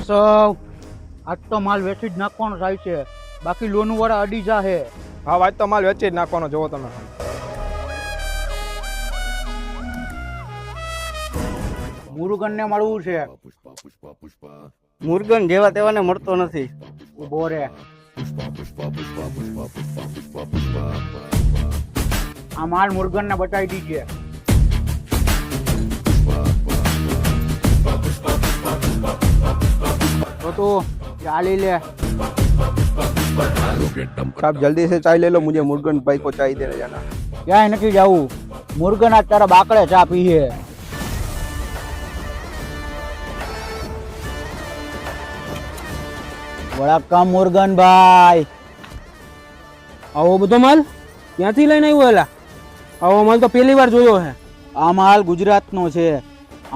કેશવ, આજ તો માલ વેચી જ નાખવાનો થાય છે, બાકી લોન વાળા અડી જાહે. હા આજ તો માલ વેચી જ નાખવાનો જોવો તમે. મુરુગન ને મળવું છે. મુરગન જેવા તેવાને મળતો નથી. ઉભો રે. આ માલ મુરુગન ને બતાવી દીજે. તો તું ચાલી લે. સાहब जल्दी से चाय ले लो, मुझे मुर्गन भाई को चाय देने जाना. ક્યાંય નથી જવું. મુરુગન આજ તારા બાકડે ચા પીએ. વળાકામ મુરુગન ભાઈ. આવો બધો માલ ક્યાંથી લઈને આવ્યો? એલા આવો માલ તો પહેલી વાર જોયો હે. આ માલ ગુજરાતનો છે,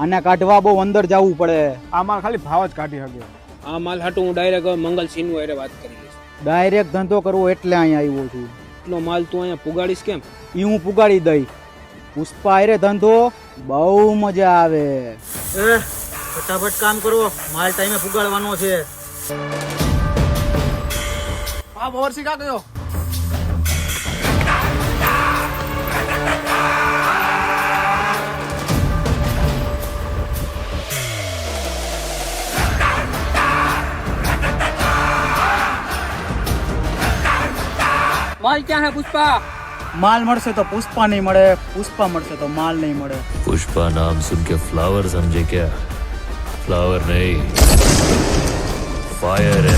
આને કાઢવા બહુ અંદર જવું પડે. આ માલ ખાલી ભાવ જ કાઢી શકે. આ માલ હાટું હું ડાયરેક્ટ મંગલ સિંહુ હારે વાત કરી લઈશ. ડાયરેક્ટ ધંધો કરવો એટલે અહીંયા આવ્યો છું. એટલો માલ તું અહીંયા પુગાડીશ કેમ? ઈ હું પુગાડી દઈ. પુષ્પા હારે ધંધો બહુ મજા આવે. ફટાફટ કામ કરો, માલ ટાઈમે પુગાડવાનો છે. आप और सिखा गए हो. માલ ક્યાં હે પુષ્પા? માલ મળશે તો પુષ્પા નહીં મળે, પુષ્પા મળશે તો માલ નહીં મળે. पुष्पा नाम सुन के फ्लावर समझे क्या? फ्लावर नहीं, फायर है.